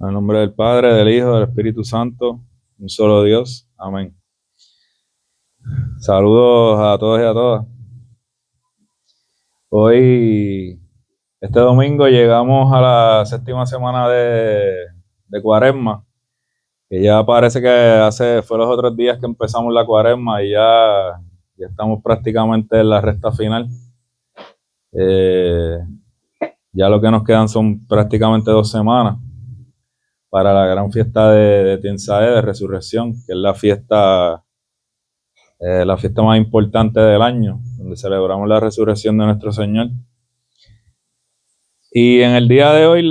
En el nombre del Padre, del Hijo, del Espíritu Santo, un solo Dios. Amén. Saludos a todos y a todas. Hoy, este domingo, llegamos a la séptima semana de Cuaresma, que ya parece que fue los otros días que empezamos la Cuaresma y ya estamos prácticamente en la recta final. Ya lo que nos quedan son prácticamente 2 semanas para la gran fiesta de Tiensae, de Resurrección, que es la fiesta más importante del año, donde celebramos la resurrección de nuestro Señor. Y en el día de hoy,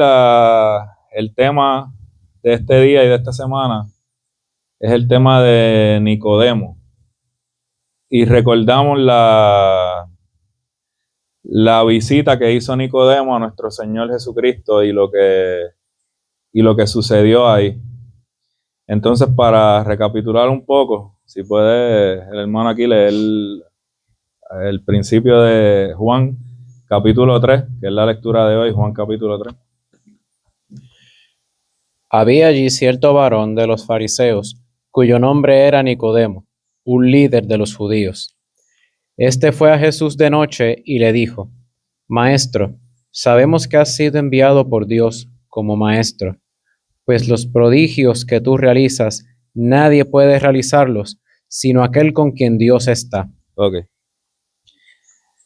el tema de este día y de esta semana es el tema de Nicodemo. Y recordamos la visita que hizo Nicodemo a nuestro Señor Jesucristo y lo que sucedió ahí. Entonces, para recapitular un poco, si puede el hermano aquí leer el principio de Juan capítulo 3, que es la lectura de hoy, Juan capítulo 3. Había allí cierto varón de los fariseos, cuyo nombre era Nicodemo, un líder de los judíos. Este fue a Jesús de noche y le dijo: Maestro, sabemos que has sido enviado por Dios como maestro, pues los prodigios que tú realizas, nadie puede realizarlos, sino aquel con quien Dios está. Ok.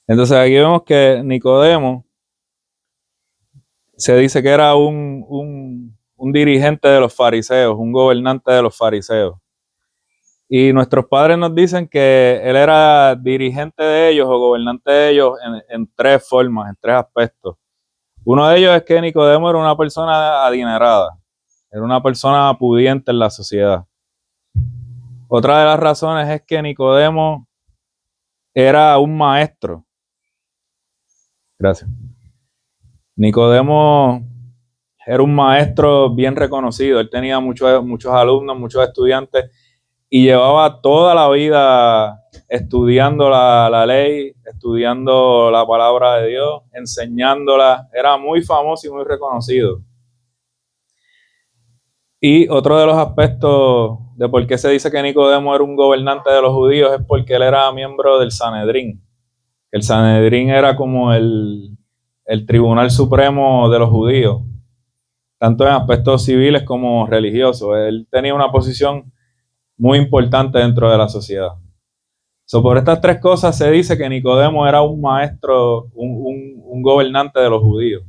Entonces aquí vemos que Nicodemo se dice que era un dirigente de los fariseos, un gobernante de los fariseos. Y nuestros padres nos dicen que él era dirigente de ellos o gobernante de ellos en 3 formas, en 3 aspectos. Uno de ellos es que Nicodemo era una persona adinerada, era una persona pudiente en la sociedad. Otra de las razones es que Nicodemo era un maestro. Gracias. Nicodemo era un maestro bien reconocido. Él tenía muchos alumnos, muchos estudiantes, y llevaba toda la vida estudiando la ley, estudiando la palabra de Dios, enseñándola. Era muy famoso y muy reconocido. Y otro de los aspectos de por qué se dice que Nicodemo era un gobernante de los judíos es porque él era miembro del Sanedrín. El Sanedrín era como el tribunal supremo de los judíos, tanto en aspectos civiles como religiosos. Él tenía una posición muy importante dentro de la sociedad. Por estas 3 cosas se dice que Nicodemo era un maestro, un gobernante de los judíos.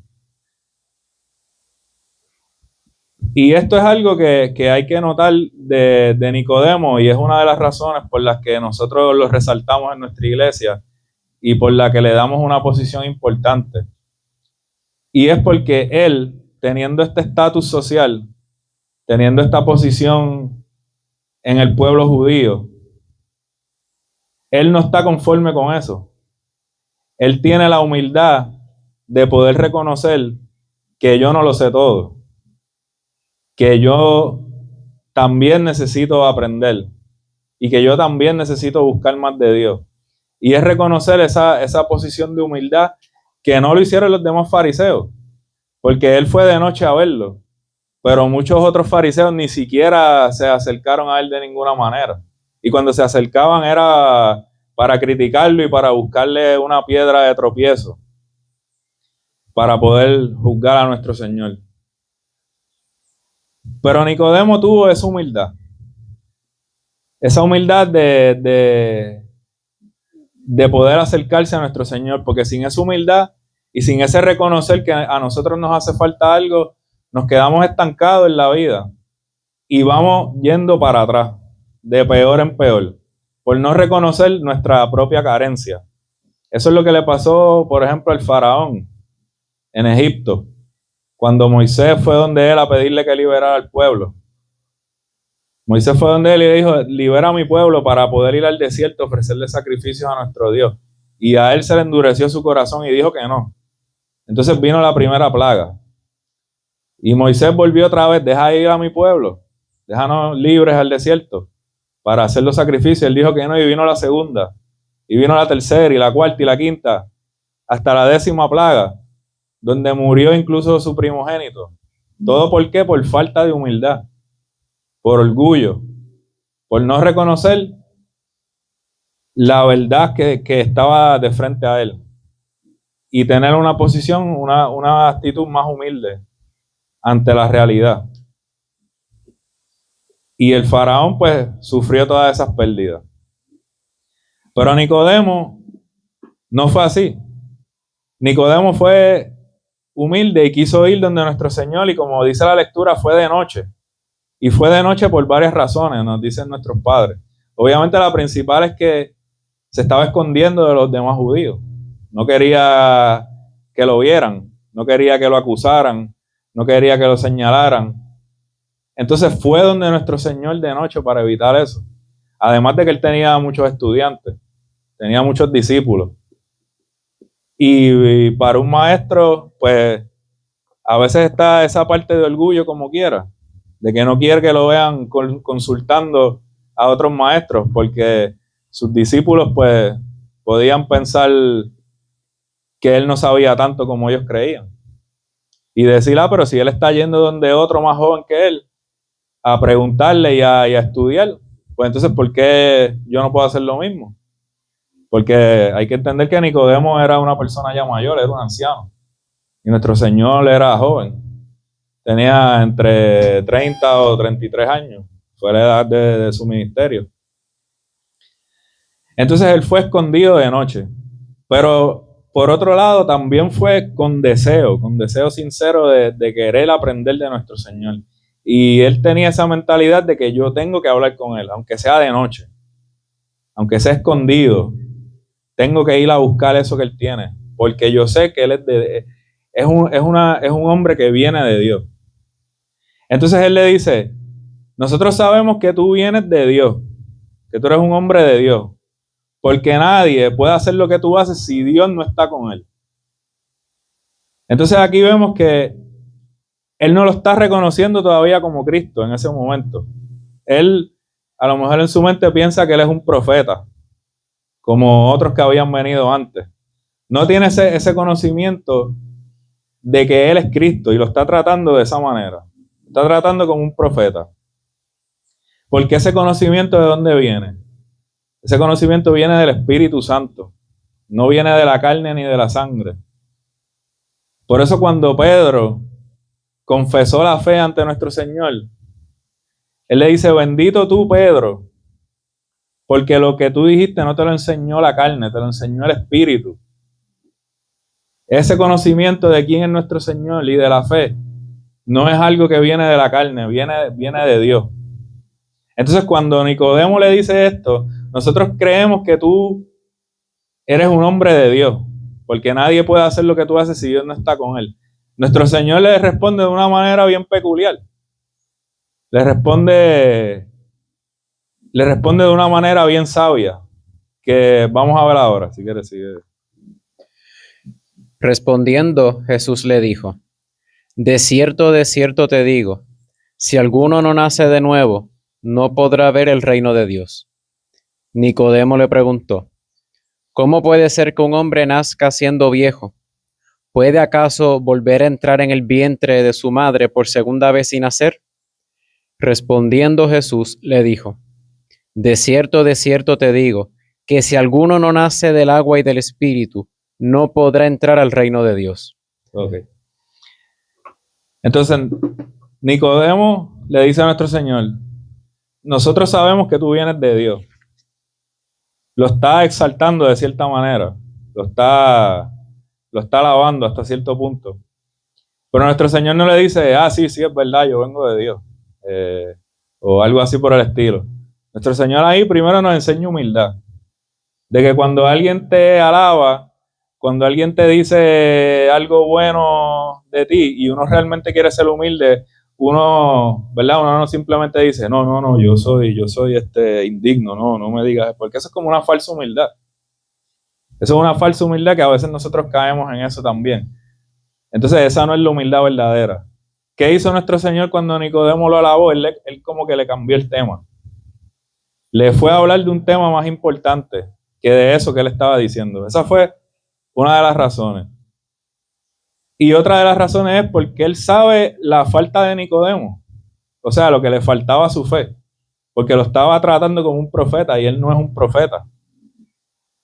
Y esto es algo que hay que notar de Nicodemo, y es una de las razones por las que nosotros lo resaltamos en nuestra iglesia y por la que le damos una posición importante. Y es porque él, teniendo este estatus social, teniendo esta posición en el pueblo judío, él no está conforme con eso. Él tiene la humildad de poder reconocer que yo no lo sé todo, que yo también necesito aprender y que yo también necesito buscar más de Dios. Y es reconocer esa posición de humildad que no lo hicieron los demás fariseos, porque él fue de noche a verlo, pero muchos otros fariseos ni siquiera se acercaron a él de ninguna manera. Y cuando se acercaban era para criticarlo y para buscarle una piedra de tropiezo para poder juzgar a nuestro Señor. Pero Nicodemo tuvo esa humildad de poder acercarse a nuestro Señor, porque sin esa humildad y sin ese reconocer que a nosotros nos hace falta algo, nos quedamos estancados en la vida y vamos yendo para atrás, de peor en peor, por no reconocer nuestra propia carencia. Eso es lo que le pasó, por ejemplo, al faraón en Egipto, cuando Moisés fue donde él a pedirle que liberara al pueblo. Moisés fue donde él y le dijo: libera a mi pueblo para poder ir al desierto a ofrecerle sacrificios a nuestro Dios. Y a él se le endureció su corazón y dijo que no. Entonces vino la primera plaga. Y Moisés volvió otra vez: deja ir a mi pueblo, déjanos libres al desierto para hacer los sacrificios. Él dijo que no, y vino la segunda. Y vino la tercera, y la cuarta, y la quinta, hasta la 10ª plaga, donde murió incluso su primogénito. ¿Todo por qué? Por falta de humildad, por orgullo, por no reconocer la verdad que estaba de frente a él y tener una posición, una actitud más humilde ante la realidad. Y el faraón pues sufrió todas esas pérdidas. Pero Nicodemo no fue así. Nicodemo fue humilde y quiso ir donde nuestro Señor, y como dice la lectura, fue de noche. Y fue de noche por varias razones, nos dicen nuestros padres. Obviamente la principal es que se estaba escondiendo de los demás judíos. No quería que lo vieran, no quería que lo acusaran, no quería que lo señalaran. Entonces fue donde nuestro Señor de noche para evitar eso. Además de que él tenía muchos estudiantes, tenía muchos discípulos. Y para un maestro, pues a veces está esa parte de orgullo como quiera, de que no quiere que lo vean consultando a otros maestros, porque sus discípulos pues podían pensar que él no sabía tanto como ellos creían. Y decir, pero si él está yendo donde otro más joven que él, a preguntarle y a estudiar, pues entonces ¿por qué yo no puedo hacer lo mismo? Porque hay que entender que Nicodemo era una persona ya mayor, era un anciano. Y nuestro Señor era joven. Tenía entre 30 o 33 años. Fue la edad de su ministerio. Entonces él fue escondido de noche. Pero por otro lado también fue con deseo sincero de querer aprender de nuestro Señor. Y él tenía esa mentalidad de que yo tengo que hablar con él, aunque sea de noche, aunque sea escondido. Tengo que ir a buscar eso que él tiene, porque yo sé que él es un hombre que viene de Dios. Entonces él le dice, nosotros sabemos que tú vienes de Dios, que tú eres un hombre de Dios, porque nadie puede hacer lo que tú haces si Dios no está con él. Entonces aquí vemos que él no lo está reconociendo todavía como Cristo en ese momento. Él, a lo mejor en su mente piensa que él es un profeta, como otros que habían venido antes. No tiene ese conocimiento de que él es Cristo y lo está tratando de esa manera. Está tratando como un profeta. Porque ese conocimiento, ¿de dónde viene? Ese conocimiento viene del Espíritu Santo. No viene de la carne ni de la sangre. Por eso cuando Pedro confesó la fe ante nuestro Señor, él le dice, bendito tú, Pedro, porque lo que tú dijiste no te lo enseñó la carne, te lo enseñó el Espíritu. Ese conocimiento de quién es nuestro Señor y de la fe no es algo que viene de la carne, viene de Dios. Entonces cuando Nicodemo le dice esto, nosotros creemos que tú eres un hombre de Dios, porque nadie puede hacer lo que tú haces si Dios no está con él. Nuestro Señor le responde de una manera bien peculiar. Le responde de una manera bien sabia, que vamos a ver ahora, si quieres sigue. Respondiendo, Jesús le dijo, de cierto te digo, si alguno no nace de nuevo, no podrá ver el reino de Dios. Nicodemo le preguntó, ¿cómo puede ser que un hombre nazca siendo viejo? ¿Puede acaso volver a entrar en el vientre de su madre por segunda vez sin nacer? Respondiendo Jesús le dijo, de cierto te digo, que si alguno no nace del agua y del espíritu, no podrá entrar al reino de Dios. Okay. Entonces, Nicodemo le dice a nuestro Señor, nosotros sabemos que tú vienes de Dios. Lo está exaltando de cierta manera, lo está alabando hasta cierto punto. Pero nuestro Señor no le dice, sí, es verdad, yo vengo de Dios. O algo así por el estilo. Nuestro Señor ahí primero nos enseña humildad. De que cuando alguien te alaba, cuando alguien te dice algo bueno de ti y uno realmente quiere ser humilde, uno, ¿verdad? Uno no simplemente dice, no, yo soy indigno, no me digas, porque eso es como una falsa humildad. Eso es una falsa humildad que a veces nosotros caemos en eso también. Entonces esa no es la humildad verdadera. ¿Qué hizo nuestro Señor cuando Nicodemo lo alabó? Él como que le cambió el tema. Le fue a hablar de un tema más importante que de eso que él estaba diciendo. Esa fue una de las razones. Y otra de las razones es porque él sabe la falta de Nicodemo, o sea, lo que le faltaba a su fe, porque lo estaba tratando como un profeta y él no es un profeta.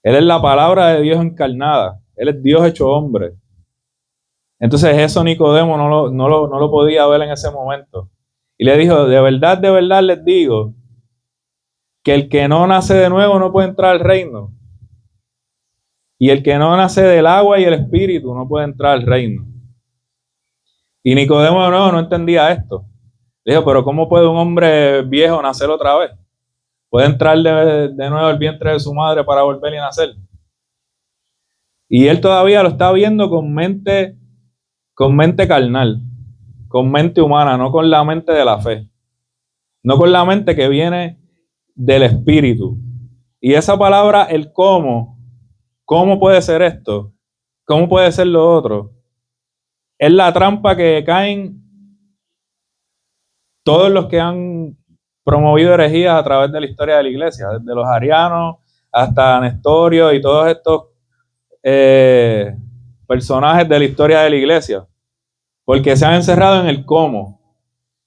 Él es la palabra de Dios encarnada, él es Dios hecho hombre. Entonces eso Nicodemo no lo podía ver en ese momento. Y le dijo, de verdad les digo, que el que no nace de nuevo no puede entrar al reino. Y el que no nace del agua y el espíritu no puede entrar al reino. Y Nicodemo no entendía esto. Le dijo, pero ¿cómo puede un hombre viejo nacer otra vez? ¿Puede entrar de nuevo al vientre de su madre para volver y nacer? Y él todavía lo está viendo con mente carnal, con mente humana, no con la mente de la fe, no con la mente que viene del espíritu. Y esa palabra, el cómo puede ser esto, cómo puede ser lo otro, es la trampa que caen todos los que han promovido herejías a través de la historia de la iglesia, desde los arianos hasta Nestorio y todos estos personajes de la historia de la iglesia, porque se han encerrado en el cómo.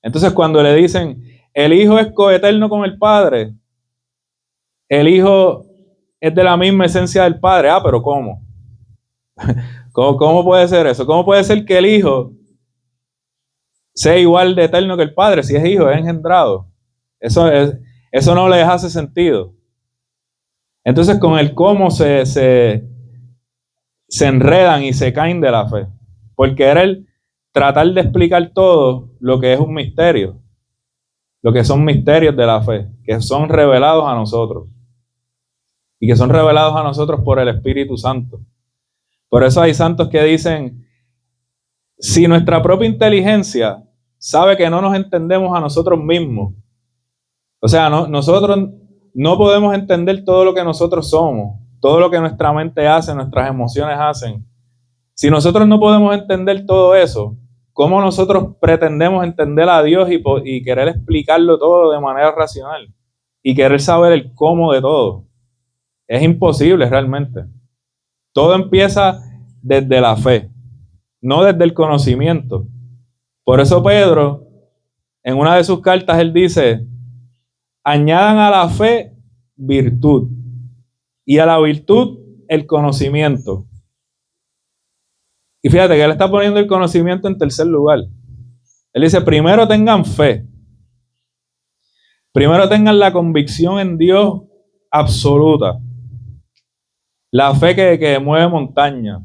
Entonces cuando le dicen, el Hijo es coeterno con el Padre, el Hijo es de la misma esencia del Padre, pero ¿cómo? ¿Cómo puede ser eso? ¿Cómo puede ser que el Hijo sea igual de eterno que el Padre? Si es Hijo, es engendrado. Eso no les hace sentido. Entonces con el cómo se enredan y se caen de la fe. Porque era el tratar de explicar todo lo que es un misterio. Lo que son misterios de la fe, que son revelados a nosotros. Y que son revelados a nosotros por el Espíritu Santo. Por eso hay santos que dicen, si nuestra propia inteligencia sabe que no nos entendemos a nosotros mismos, o sea, nosotros no podemos entender todo lo que nosotros somos, todo lo que nuestra mente hace, nuestras emociones hacen. Si nosotros no podemos entender todo eso, ¿cómo nosotros pretendemos entender a Dios y querer explicarlo todo de manera racional? Y querer saber el cómo de todo. Es imposible realmente. Todo empieza desde la fe, no desde el conocimiento. Por eso Pedro, en una de sus cartas, él dice, añadan a la fe virtud y a la virtud el conocimiento. Y fíjate que él está poniendo el conocimiento en tercer lugar. Él dice, primero tengan fe. Primero tengan la convicción en Dios absoluta. La fe que mueve montañas.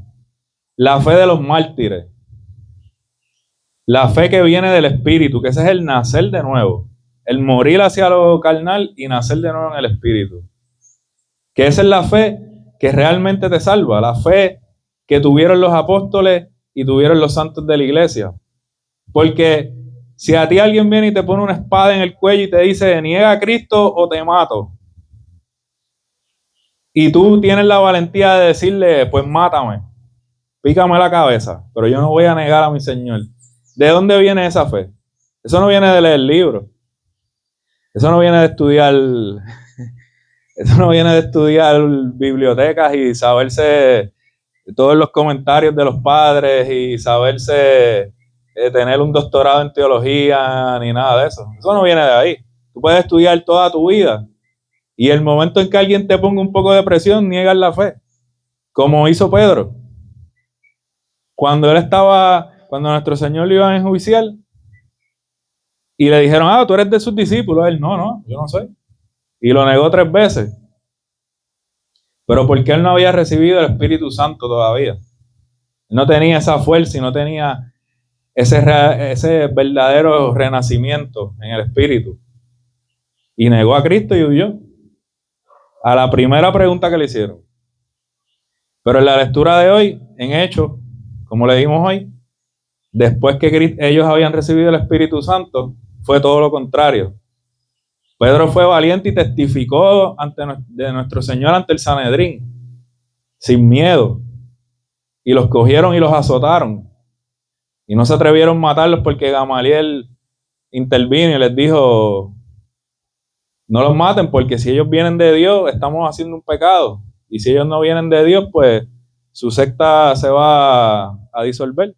La fe de los mártires. La fe que viene del Espíritu, que ese es el nacer de nuevo. El morir hacia lo carnal y nacer de nuevo en el Espíritu. Que esa es la fe que realmente te salva. La fe que tuvieron los apóstoles y tuvieron los santos de la iglesia. Porque si a ti alguien viene y te pone una espada en el cuello y te dice, niega a Cristo o te mato. Y tú tienes la valentía de decirle, pues mátame, pícame la cabeza, pero yo no voy a negar a mi Señor. ¿De dónde viene esa fe? Eso no viene de leer libros. Eso no viene de estudiar, eso no viene de estudiar bibliotecas y saberse todos los comentarios de los padres y saberse tener un doctorado en teología ni nada de eso. Eso no viene de ahí. Tú puedes estudiar toda tu vida y el momento en que alguien te ponga un poco de presión, niegas la fe, como hizo Pedro. Cuando nuestro Señor lo iba a enjuiciar y le dijeron, tú eres de sus discípulos. Él, no, yo no soy. Y lo negó 3 veces. Pero porque él no había recibido el Espíritu Santo todavía. Él no tenía esa fuerza y no tenía ese verdadero renacimiento en el Espíritu. Y negó a Cristo y huyó. A la primera pregunta que le hicieron. Pero en la lectura de hoy, en Hechos, como le dimos hoy, después que ellos habían recibido el Espíritu Santo, fue todo lo contrario. Pedro fue valiente y testificó de nuestro Señor ante el Sanedrín, sin miedo. Y los cogieron y los azotaron. Y no se atrevieron a matarlos porque Gamaliel intervino y les dijo, no los maten porque si ellos vienen de Dios, estamos haciendo un pecado. Y si ellos no vienen de Dios, pues su secta se va a disolver.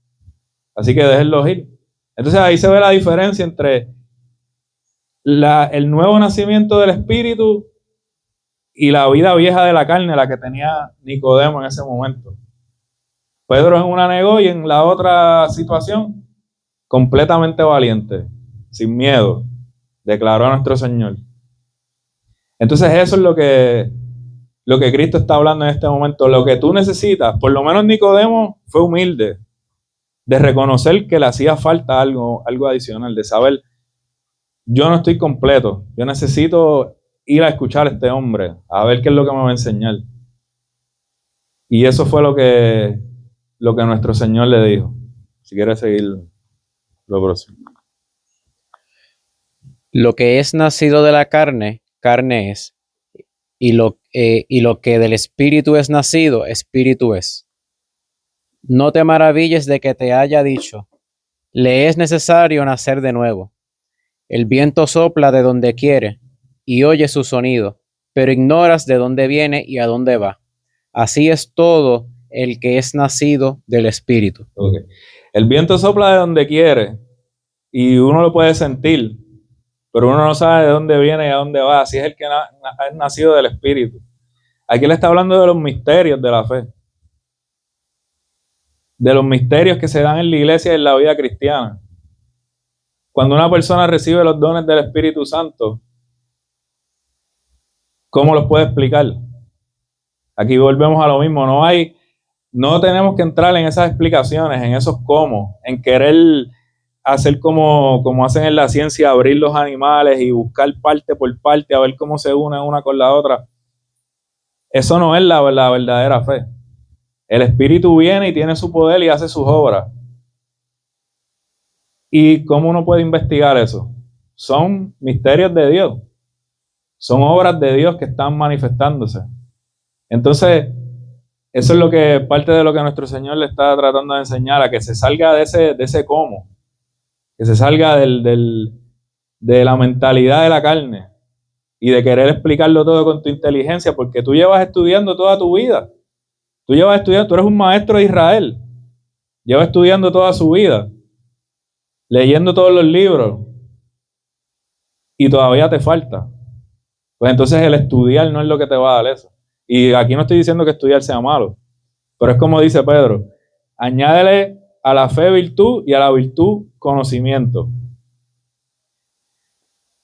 así que déjenlos ir. Entonces ahí se ve la diferencia entre el nuevo nacimiento del Espíritu y la vida vieja de la carne, la que tenía Nicodemo en ese momento. Pedro en una negó y en la otra situación, completamente valiente, sin miedo, declaró a nuestro Señor. Entonces eso es lo que Cristo está hablando en este momento. Lo que tú necesitas, por lo menos Nicodemo fue humilde, de reconocer que le hacía falta algo adicional, de saber, yo no estoy completo, yo necesito ir a escuchar a este hombre, a ver qué es lo que me va a enseñar. Y eso fue lo que nuestro Señor le dijo. Si quieres seguir lo próximo. Lo que es nacido de la carne, carne es, y lo que del Espíritu es nacido, Espíritu es. No te maravilles de que te haya dicho, le es necesario nacer de nuevo. El viento sopla de donde quiere, y oye su sonido, pero ignoras de dónde viene y a dónde va. Así es todo el que es nacido del Espíritu. Okay. El viento sopla de donde quiere, y uno lo puede sentir, pero uno no sabe de dónde viene y a dónde va. Así es el que es nacido del Espíritu. Aquí le está hablando de los misterios de la fe, de los misterios que se dan en la iglesia y en la vida cristiana. Cuando una persona recibe los dones del Espíritu Santo, ¿cómo los puede explicar? Aquí volvemos a lo mismo, no tenemos que entrar en esas explicaciones, en esos cómo, en querer hacer como hacen en la ciencia, abrir los animales y buscar parte por parte, a ver cómo se une una con la otra. Eso no es la verdadera fe. El Espíritu viene y tiene su poder y hace sus obras. ¿Y cómo uno puede investigar eso? Son misterios de Dios. Son obras de Dios que están manifestándose. Entonces, eso es parte de lo que nuestro Señor le está tratando de enseñar, a que se salga de ese cómo, que se salga de la mentalidad de la carne y de querer explicarlo todo con tu inteligencia, porque tú llevas estudiando toda tu vida. Tú eres un maestro de Israel. Llevas estudiando toda su vida, leyendo todos los libros, y todavía te falta. Pues entonces el estudiar no es lo que te va a dar eso. Y aquí no estoy diciendo que estudiar sea malo, pero es como dice Pedro, añádele a la fe virtud y a la virtud conocimiento.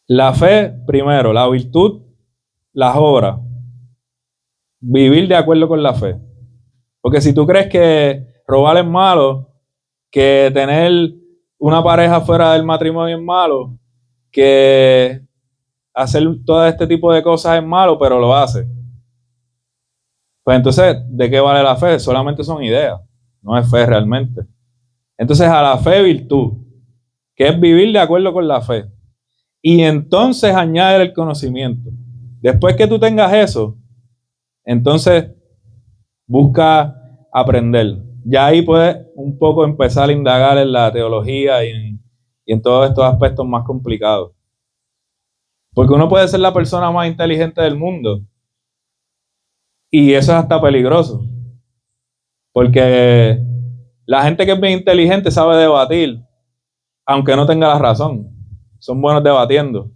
La fe primero, la virtud, las obras. Vivir de acuerdo con la fe. Porque si tú crees que robar es malo, que tener una pareja fuera del matrimonio es malo, que hacer todo este tipo de cosas es malo, pero lo hace, pues entonces, ¿de qué vale la fe? Solamente son ideas, no es fe realmente. Entonces, a la fe virtud, que es vivir de acuerdo con la fe. Y entonces añade el conocimiento. Después que tú tengas eso, entonces busca aprender. Ya ahí puedes un poco empezar a indagar en la teología y en todos estos aspectos más complicados. Porque uno puede ser la persona más inteligente del mundo, y eso es hasta peligroso. Porque la gente que es bien inteligente sabe debatir, aunque no tenga la razón. Son buenos debatiendo.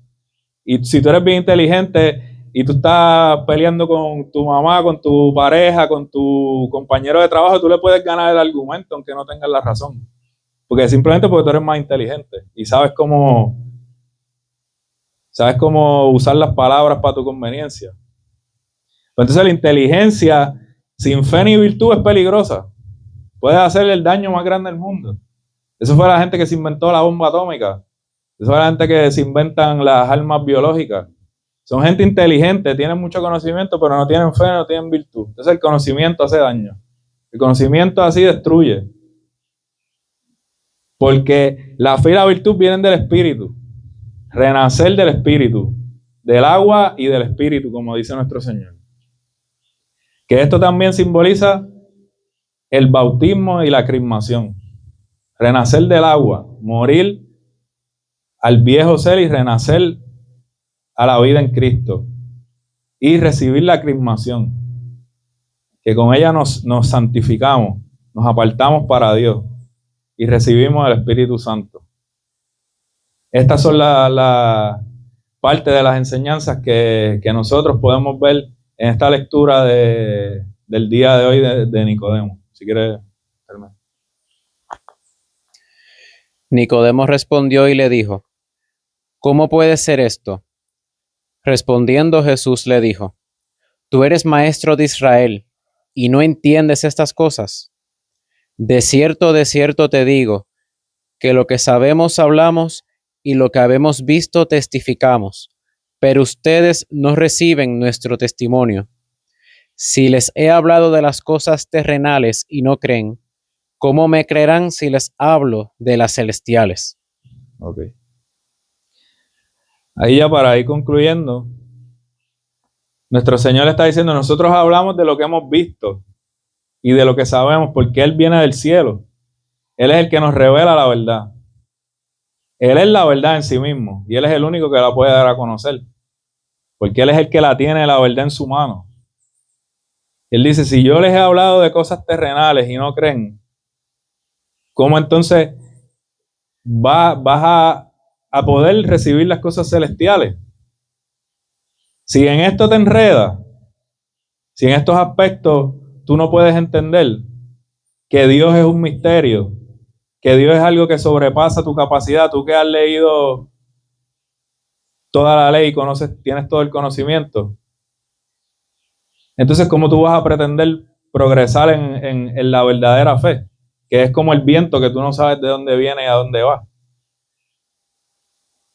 Y si tú eres bien inteligente y tú estás peleando con tu mamá, con tu pareja, con tu compañero de trabajo, tú le puedes ganar el argumento aunque no tengas la razón. Porque simplemente porque tú eres más inteligente y sabes cómo usar las palabras para tu conveniencia. Entonces la inteligencia sin fe ni virtud es peligrosa. Puede hacer el daño más grande del mundo. Eso fue la gente que se inventó la bomba atómica. Eso fue la gente que se inventan las armas biológicas. Son gente inteligente, tienen mucho conocimiento, pero no tienen fe, no tienen virtud. Entonces el conocimiento hace daño. El conocimiento así destruye. Porque la fe y la virtud vienen del Espíritu. Renacer del Espíritu. Del agua y del Espíritu, como dice nuestro Señor. Que esto también simboliza el bautismo y la crismación. Renacer del agua, morir al viejo ser y renacer a la vida en Cristo. Y recibir la crismación, que con ella nos santificamos, nos apartamos para Dios. y recibimos el Espíritu Santo. Estas son la parte de las enseñanzas que nosotros podemos ver en esta lectura del día de hoy de Nicodemo. Si quieres, Hermes. Nicodemo respondió y le dijo: ¿Cómo puede ser esto? Respondiendo Jesús le dijo: Tú eres maestro de Israel, ¿y no entiendes estas cosas? De cierto te digo, que lo que sabemos hablamos, y lo que habemos visto testificamos, pero ustedes no reciben nuestro testimonio. Si les he hablado de las cosas terrenales y no creen, ¿cómo me creerán si les hablo de las celestiales? Ok. Ahí ya para ir concluyendo, nuestro Señor está diciendo, nosotros hablamos de lo que hemos visto y de lo que sabemos, porque Él viene del cielo. Él es el que nos revela la verdad. Él es la verdad en sí mismo y Él es el único que la puede dar a conocer, porque Él es el que la tiene la verdad en su mano. Él dice, si yo les he hablado de cosas terrenales y no creen, ¿cómo entonces vas a poder recibir las cosas celestiales? Si en esto te enredas, si en estos aspectos tú no puedes entender que Dios es un misterio, que Dios es algo que sobrepasa tu capacidad, tú que has leído toda la ley y conoces, tienes todo el conocimiento, entonces ¿cómo tú vas a pretender progresar en la verdadera fe? Que es como el viento que tú no sabes de dónde viene y a dónde va.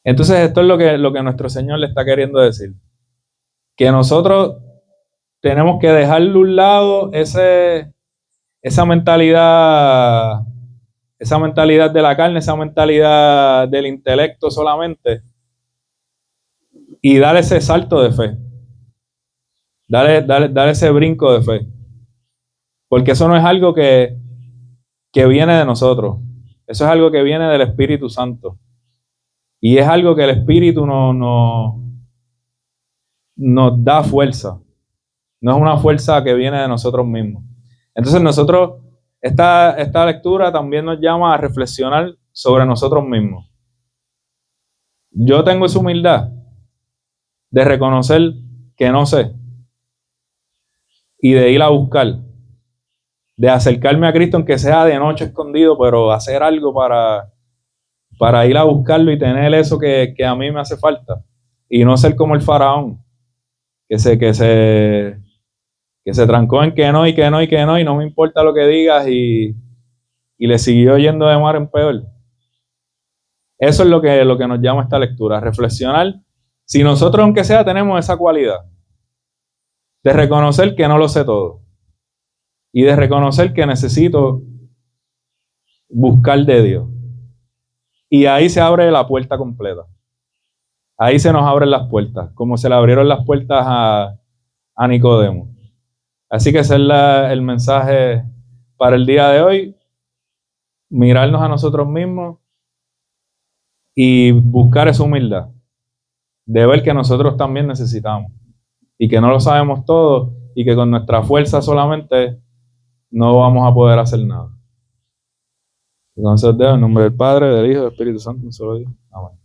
Entonces esto es lo que nuestro Señor le está queriendo decir. Que nosotros tenemos que dejarle a un lado esa mentalidad de la carne, esa mentalidad del intelecto solamente, y dar ese salto de fe. Dar ese brinco de fe. Porque eso no es algo que viene de nosotros. Eso es algo que viene del Espíritu Santo. Y es algo que el Espíritu nos da fuerza. No es una fuerza que viene de nosotros mismos. Entonces nosotros, esta lectura también nos llama a reflexionar sobre nosotros mismos. Yo tengo esa humildad de reconocer que no sé y de ir a buscar, de acercarme a Cristo aunque sea de noche escondido, pero hacer algo para ir a buscarlo y tener eso que a mí me hace falta. Y no ser como el faraón, que se trancó en que no, y que no, y que no, y no me importa lo que digas, y le siguió yendo de mar en peor. Eso es lo que nos llama esta lectura, reflexionar si nosotros, aunque sea, tenemos esa cualidad de reconocer que no lo sé todo y de reconocer que necesito buscar de Dios. Y ahí se abre la puerta completa. Ahí se nos abren las puertas, como se le abrieron las puertas a Nicodemo. Así que ese es el mensaje para el día de hoy. Mirarnos a nosotros mismos y buscar esa humildad de ver que nosotros también necesitamos y que no lo sabemos todo y que con nuestra fuerza solamente no vamos a poder hacer nada. Entonces, en nombre del Padre, del Hijo y del Espíritu Santo, un solo Dios. Amén.